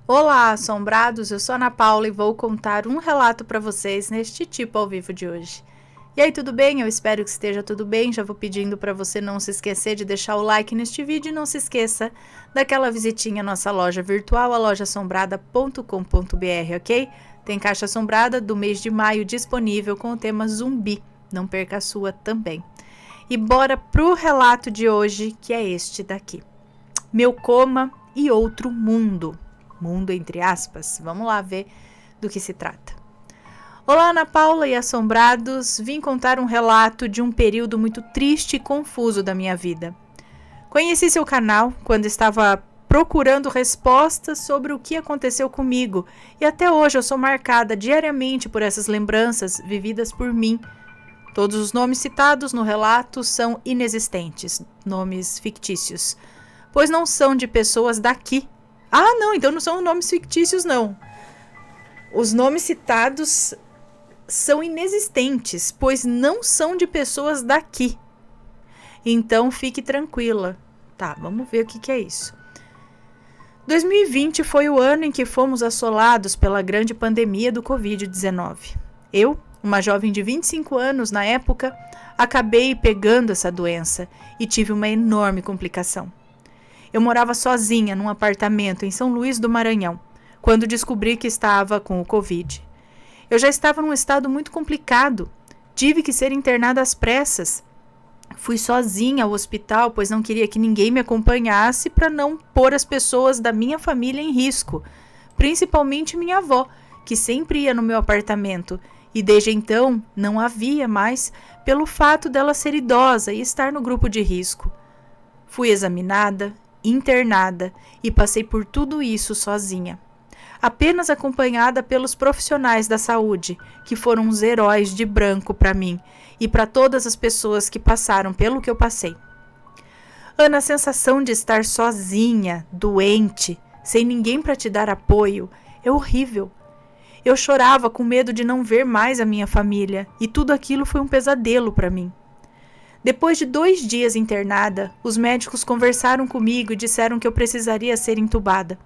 Olá, assombrados! Eu sou a Ana Paula e vou contar um relato para vocês neste tipo ao vivo de hoje. E aí, tudo bem? Eu espero que esteja tudo bem. Já vou pedindo para você não se esquecer de deixar o like neste vídeo e não se esqueça daquela visitinha à nossa loja virtual, a lojassombrada.com.br, ok? Tem caixa assombrada do mês de maio disponível com o tema zumbi. Não perca a sua também. E bora pro relato de hoje, que é este daqui. Meu coma e outro mundo. Mundo entre aspas. Vamos lá ver do que se trata. Olá, Ana Paula e assombrados. Vim contar um relato de um período muito triste e confuso da minha vida. Conheci seu canal quando estava procurando respostas sobre o que aconteceu comigo e até hoje eu sou marcada diariamente por essas lembranças vividas por mim. Todos os nomes citados no relato são inexistentes, nomes fictícios, pois não são de pessoas daqui. Ah, não, então não são nomes fictícios, não. Os nomes citados são inexistentes, pois não são de pessoas daqui. Então fique tranquila. Tá, vamos ver o que é isso. 2020 foi o ano em que fomos assolados pela grande pandemia do Covid-19. Eu, uma jovem de 25 anos na época, acabei pegando essa doença e tive uma enorme complicação. Eu morava sozinha num apartamento em São Luís do Maranhão, quando descobri que estava com o Covid. Eu já estava num estado muito complicado. Tive que ser internada às pressas. Fui sozinha ao hospital, pois não queria que ninguém me acompanhasse para não pôr as pessoas da minha família em risco, principalmente minha avó, que sempre ia no meu apartamento, e desde então não havia mais pelo fato dela ser idosa e estar no grupo de risco. Fui examinada, internada e passei por tudo isso sozinha. Apenas acompanhada pelos profissionais da saúde, que foram os heróis de branco para mim e para todas as pessoas que passaram pelo que eu passei. Ana, a sensação de estar sozinha, doente, sem ninguém para te dar apoio, é horrível. Eu chorava com medo de não ver mais a minha família e tudo aquilo foi um pesadelo para mim. Depois de 2 dias internada, os médicos conversaram comigo e disseram que eu precisaria ser entubada.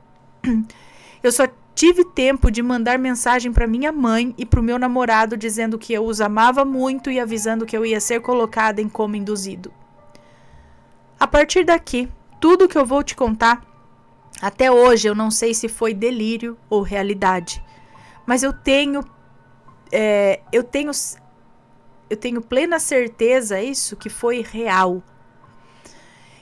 Eu só tive tempo de mandar mensagem para minha mãe e para o meu namorado dizendo que eu os amava muito e avisando que eu ia ser colocada em coma induzido. A partir daqui, tudo que eu vou te contar, até hoje eu não sei se foi delírio ou realidade, mas eu tenho plena certeza isso que foi real.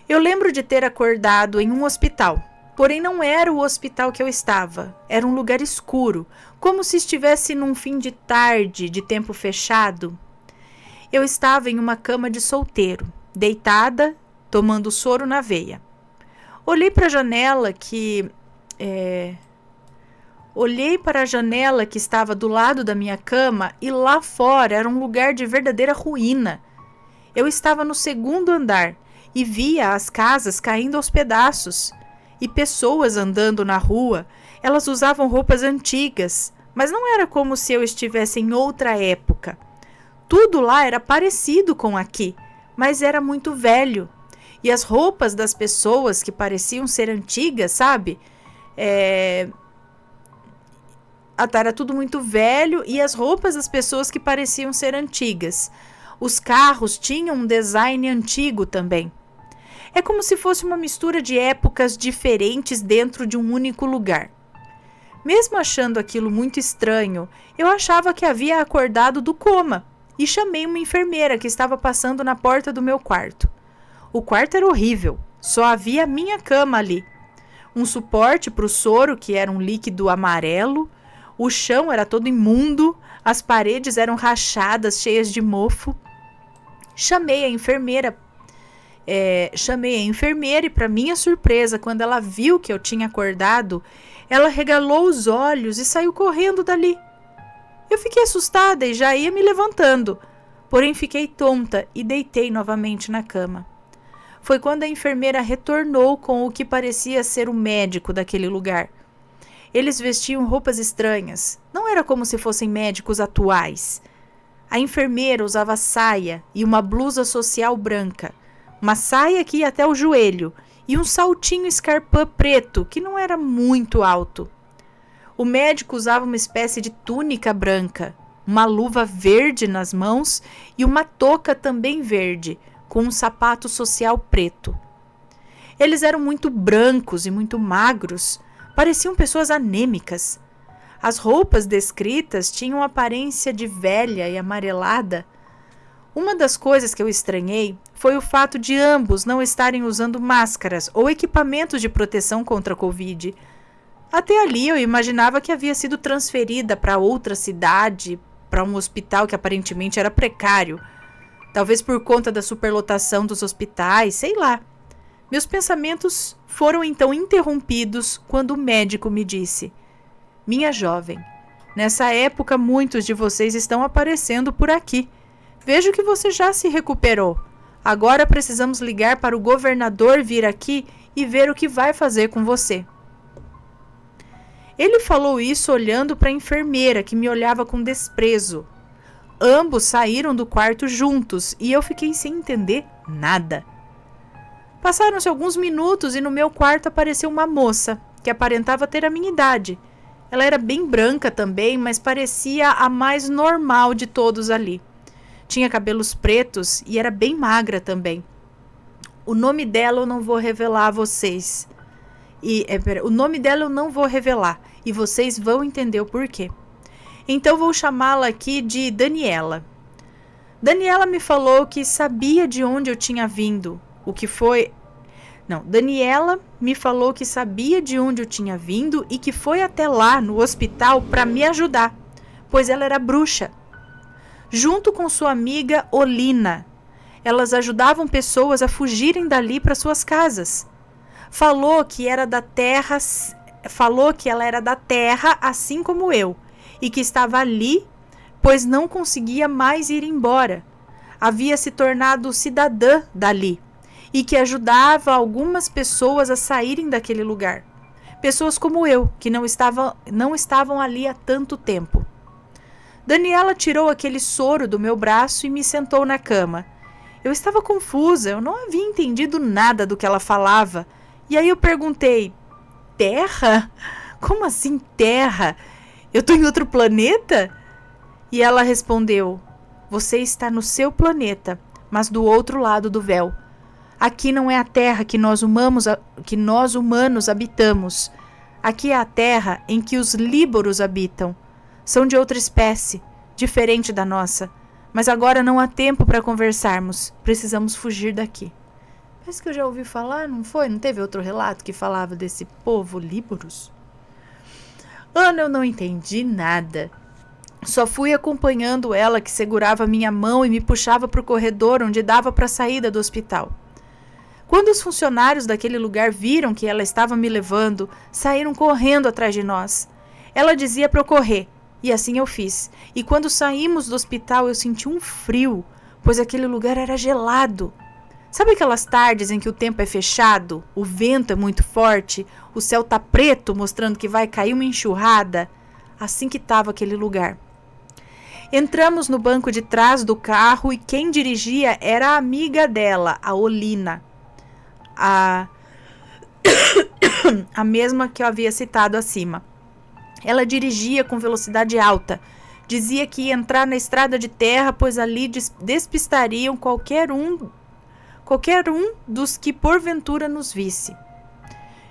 Eu lembro de ter acordado em um hospital. Porém, não era o hospital que eu estava. Era um lugar escuro, como se estivesse num fim de tarde, de tempo fechado. Eu estava em uma cama de solteiro, deitada, tomando soro na veia. Olhei para a janela que estava do lado da minha cama e lá fora era um lugar de verdadeira ruína. Eu estava no 2º andar e via as casas caindo aos pedaços. E pessoas andando na rua. Elas usavam roupas antigas, mas não era como se eu estivesse em outra época. Tudo lá era parecido com aqui, mas era muito velho. E as roupas das pessoas que pareciam ser antigas, sabe? Era tudo muito velho e as roupas das pessoas que pareciam ser antigas. Os carros tinham um design antigo também. É como se fosse uma mistura de épocas diferentes dentro de um único lugar. Mesmo achando aquilo muito estranho, eu achava que havia acordado do coma e chamei uma enfermeira que estava passando na porta do meu quarto. O quarto era horrível, só havia a minha cama ali. Um suporte para o soro, que era um líquido amarelo, o chão era todo imundo, as paredes eram rachadas, cheias de mofo. Chamei a enfermeira e, para minha surpresa, quando ela viu que eu tinha acordado, ela regalou os olhos e saiu correndo dali. Eu fiquei assustada e já ia me levantando, porém fiquei tonta e deitei novamente na cama. Foi quando a enfermeira retornou com o que parecia ser o médico daquele lugar. Eles vestiam roupas estranhas, não era como se fossem médicos atuais. A enfermeira usava saia e uma blusa social branca. Uma saia que ia até o joelho e um saltinho escarpã preto que não era muito alto. O médico usava uma espécie de túnica branca, uma luva verde nas mãos e uma touca também verde, com um sapato social preto. Eles eram muito brancos e muito magros, pareciam pessoas anêmicas. As roupas descritas tinham aparência de velha e amarelada. Uma das coisas que eu estranhei foi o fato de ambos não estarem usando máscaras ou equipamentos de proteção contra a Covid. Até ali eu imaginava que havia sido transferida para outra cidade, para um hospital que aparentemente era precário. Talvez por conta da superlotação dos hospitais, sei lá. Meus pensamentos foram então interrompidos quando o médico me disse: minha jovem, nessa época muitos de vocês estão aparecendo por aqui. Vejo que você já se recuperou. Agora precisamos ligar para o governador vir aqui e ver o que vai fazer com você. Ele falou isso olhando para a enfermeira, que me olhava com desprezo. Ambos saíram do quarto juntos e eu fiquei sem entender nada. Passaram-se alguns minutos e no meu quarto apareceu uma moça, que aparentava ter a minha idade. Ela era bem branca também, mas parecia a mais normal de todos ali. Tinha cabelos pretos e era bem magra também. O nome dela eu não vou revelar a vocês. O nome dela eu não vou revelar e vocês vão entender o porquê. Então vou chamá-la aqui de Daniela. Daniela me falou que sabia de onde eu tinha vindo, Daniela me falou que sabia de onde eu tinha vindo e que foi até lá no hospital para me ajudar, pois ela era bruxa. Junto com sua amiga Olina, elas ajudavam pessoas a fugirem dali para suas casas. Falou que ela era da terra, assim como eu, e que estava ali, pois não conseguia mais ir embora. Havia se tornado cidadã dali e que ajudava algumas pessoas a saírem daquele lugar. Pessoas como eu, que não estavam ali há tanto tempo. Daniela tirou aquele soro do meu braço e me sentou na cama. Eu estava confusa, eu não havia entendido nada do que ela falava. E aí eu perguntei: terra? Como assim terra? Eu estou em outro planeta? E ela respondeu: você está no seu planeta, mas do outro lado do véu. Aqui não é a terra que nós humanos habitamos. Aqui é a terra em que os líboros habitam. São de outra espécie, diferente da nossa. Mas agora não há tempo para conversarmos. Precisamos fugir daqui. Parece que eu já ouvi falar, não foi? Não teve outro relato que falava desse povo líboros? Ana, eu não entendi nada. Só fui acompanhando ela, que segurava minha mão e me puxava para o corredor onde dava para a saída do hospital. Quando os funcionários daquele lugar viram que ela estava me levando, saíram correndo atrás de nós. Ela dizia para eu correr, e assim eu fiz. E quando saímos do hospital eu senti um frio, pois aquele lugar era gelado. Sabe aquelas tardes em que o tempo é fechado, o vento é muito forte, o céu tá preto mostrando que vai cair uma enxurrada? Assim que estava aquele lugar. Entramos no banco de trás do carro e quem dirigia era a amiga dela, a Olina. A mesma que eu havia citado acima. Ela dirigia com velocidade alta. Dizia que ia entrar na estrada de terra, pois ali despistariam qualquer um dos que porventura nos visse.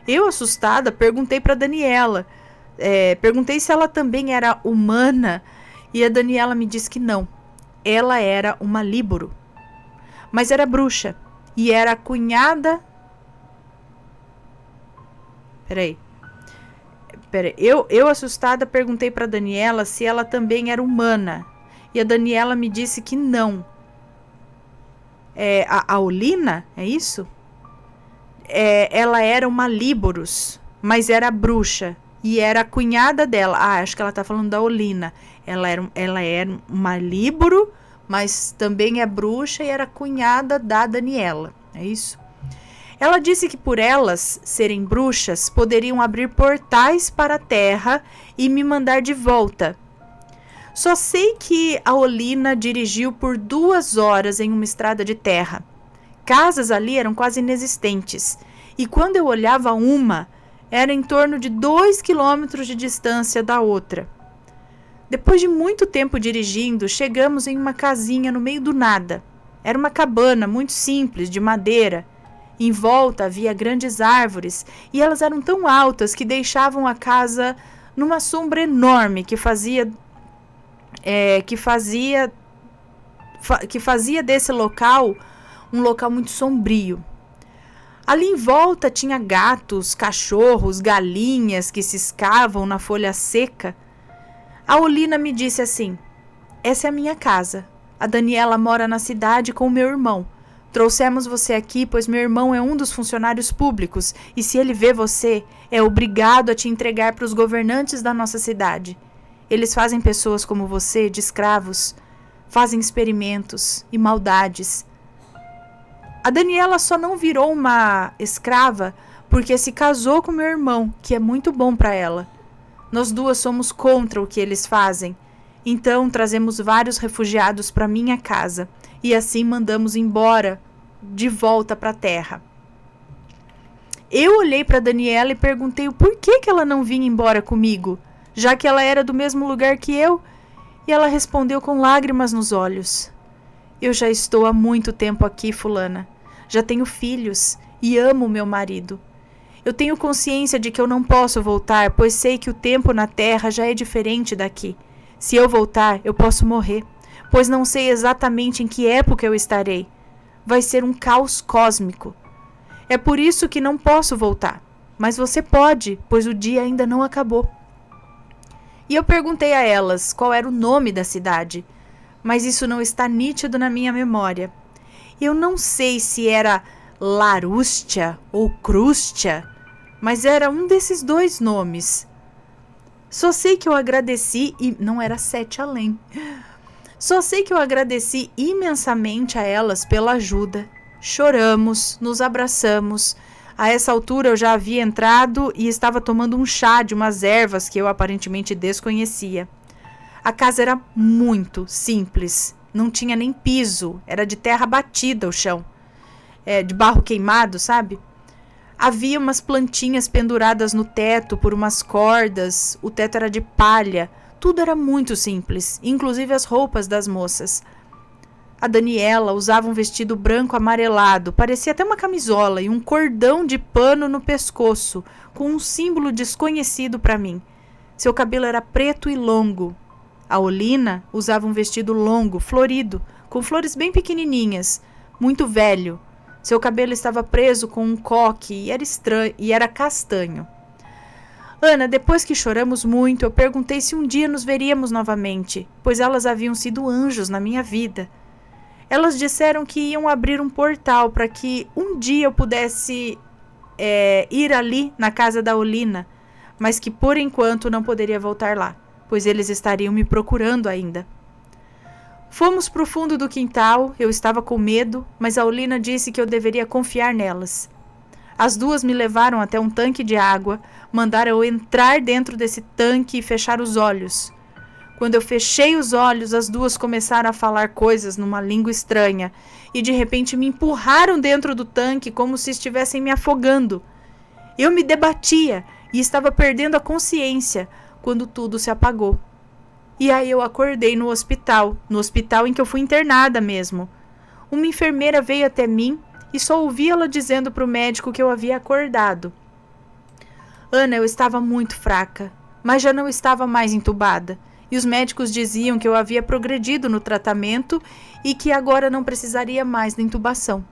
Eu, assustada, perguntei para Daniela. Perguntei se ela também era humana e a Daniela me disse que não. Ela era uma líboro, mas era bruxa e era a cunhada... Peraí. Eu assustada, perguntei para Daniela se ela também era humana. E a Daniela me disse que não. A Olina, é isso? Ela era uma líboros, mas era bruxa. E era a cunhada dela. Acho que ela tá falando da Olina. Ela era uma líboro, mas também é bruxa e era cunhada da Daniela. É isso? Ela disse que por elas serem bruxas, poderiam abrir portais para a terra e me mandar de volta. Só sei que a Olina dirigiu por 2 horas em uma estrada de terra. Casas ali eram quase inexistentes. E quando eu olhava uma, Era em torno de 2 quilômetros de distância da outra. Depois de muito tempo dirigindo, chegamos em uma casinha no meio do nada. Era uma cabana muito simples, de madeira. Em volta havia grandes árvores e elas eram tão altas que deixavam a casa numa sombra enorme que fazia desse local um local muito sombrio. Ali em volta tinha gatos, cachorros, galinhas que ciscavam na folha seca. A Olina me disse assim: essa é a minha casa. A Daniela mora na cidade com o meu irmão. Trouxemos você aqui, pois meu irmão é um dos funcionários públicos e se ele vê você, é obrigado a te entregar para os governantes da nossa cidade. Eles fazem pessoas como você de escravos, fazem experimentos e maldades. A Daniela só não virou uma escrava porque se casou com meu irmão, que é muito bom para ela. Nós duas somos contra o que eles fazem. Então trazemos vários refugiados para minha casa e assim mandamos embora de volta para a terra. Eu olhei para Daniela e perguntei o porquê que ela não vinha embora comigo, já que ela era do mesmo lugar que eu, e ela respondeu com lágrimas nos olhos: eu já estou há muito tempo aqui, fulana. Já tenho filhos e amo meu marido. Eu tenho consciência de que eu não posso voltar, pois sei que o tempo na terra já é diferente daqui. Se eu voltar, eu posso morrer, pois não sei exatamente em que época eu estarei. Vai ser um caos cósmico. É por isso que não posso voltar. Mas você pode, pois o dia ainda não acabou. E eu perguntei a elas qual era o nome da cidade, mas isso não está nítido na minha memória. Eu não sei se era Larústia ou Crústia, mas era um desses dois nomes. Só sei que eu agradeci e não era Sete Além. Só sei que eu agradeci imensamente a elas pela ajuda. Choramos, nos abraçamos. A essa altura eu já havia entrado e estava tomando um chá de umas ervas que eu aparentemente desconhecia. A casa era muito simples. Não tinha nem piso. Era de terra batida o chão. De barro queimado, sabe? Havia umas plantinhas penduradas no teto por umas cordas. O teto era de palha. Tudo era muito simples, inclusive as roupas das moças. A Daniela usava um vestido branco amarelado, parecia até uma camisola, e um cordão de pano no pescoço, com um símbolo desconhecido para mim. Seu cabelo era preto e longo. A Olina usava um vestido longo, florido, com flores bem pequenininhas, muito velho. Seu cabelo estava preso com um coque e era castanho. Ana, depois que choramos muito, eu perguntei se um dia nos veríamos novamente, pois elas haviam sido anjos na minha vida. Elas disseram que iam abrir um portal para que um dia eu pudesse ir ali na casa da Olina, mas que por enquanto não poderia voltar lá, pois eles estariam me procurando ainda. Fomos para o fundo do quintal, eu estava com medo, mas a Olina disse que eu deveria confiar nelas. As duas me levaram até um tanque de água, mandaram eu entrar dentro desse tanque e fechar os olhos. Quando eu fechei os olhos, as duas começaram a falar coisas numa língua estranha e de repente me empurraram dentro do tanque como se estivessem me afogando. Eu me debatia e estava perdendo a consciência quando tudo se apagou. E aí eu acordei no hospital em que eu fui internada mesmo. Uma enfermeira veio até mim e só ouvi ela dizendo para o médico que eu havia acordado. Ana, eu estava muito fraca, mas já não estava mais entubada. E os médicos diziam que eu havia progredido no tratamento e que agora não precisaria mais da intubação.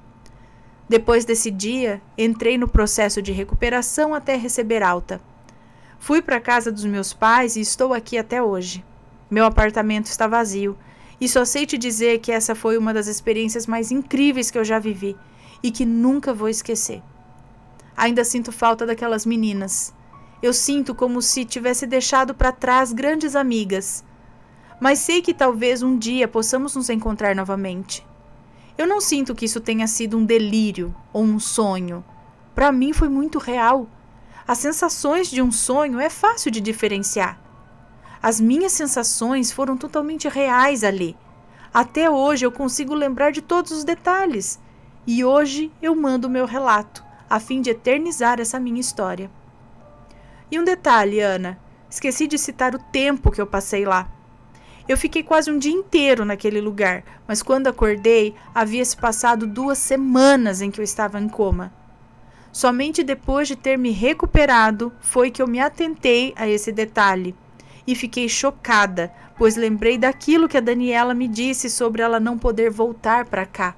Depois desse dia, entrei no processo de recuperação até receber alta. Fui para a casa dos meus pais e estou aqui até hoje. Meu apartamento está vazio e só sei te dizer que essa foi uma das experiências mais incríveis que eu já vivi e que nunca vou esquecer. Ainda sinto falta daquelas meninas. Eu sinto como se tivesse deixado para trás grandes amigas. Mas sei que talvez um dia possamos nos encontrar novamente. Eu não sinto que isso tenha sido um delírio ou um sonho. Para mim foi muito real. As sensações de um sonho é fácil de diferenciar. As minhas sensações foram totalmente reais ali. Até hoje eu consigo lembrar de todos os detalhes. E hoje eu mando o meu relato, a fim de eternizar essa minha história. E um detalhe, Ana, esqueci de citar o tempo que eu passei lá. Eu fiquei quase um dia inteiro naquele lugar, mas quando acordei, havia se passado 2 semanas em que eu estava em coma. Somente depois de ter me recuperado foi que eu me atentei a esse detalhe. E fiquei chocada, pois lembrei daquilo que a Daniela me disse sobre ela não poder voltar para cá.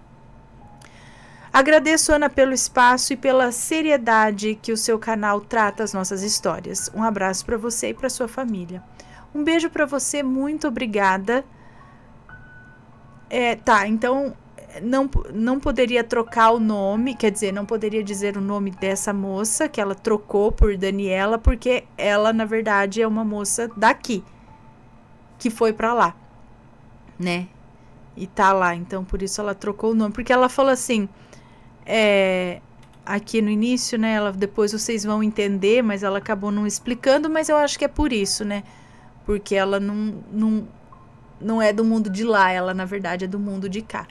Agradeço, Ana, pelo espaço e pela seriedade que o seu canal trata as nossas histórias. Um abraço para você e para sua família. Um beijo para você, muito obrigada. Então não poderia trocar o nome, quer dizer, não poderia dizer o nome dessa moça que ela trocou por Daniela, porque ela, na verdade, é uma moça daqui, que foi para lá, né? E tá lá, então por isso ela trocou o nome, porque ela falou assim, aqui no início, né? Depois vocês vão entender, mas ela acabou não explicando, mas eu acho que é por isso, né? Porque ela não é do mundo de lá, ela na verdade é do mundo de cá.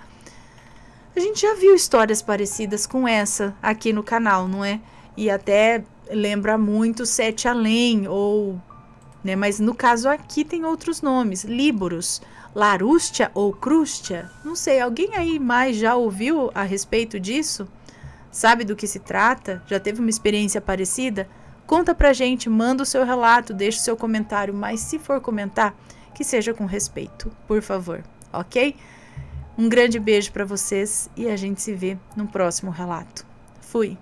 A gente já viu histórias parecidas com essa aqui no canal, não é? E até lembra muito Sete Além, ou, né? Mas no caso aqui tem outros nomes, Líboros, Larústia ou Crústia, não sei, alguém aí mais já ouviu a respeito disso? Sabe do que se trata? Já teve uma experiência parecida? Conta pra gente, manda o seu relato, deixa o seu comentário, mas se for comentar, que seja com respeito, por favor, ok? Um grande beijo para vocês e a gente se vê no próximo relato. Fui!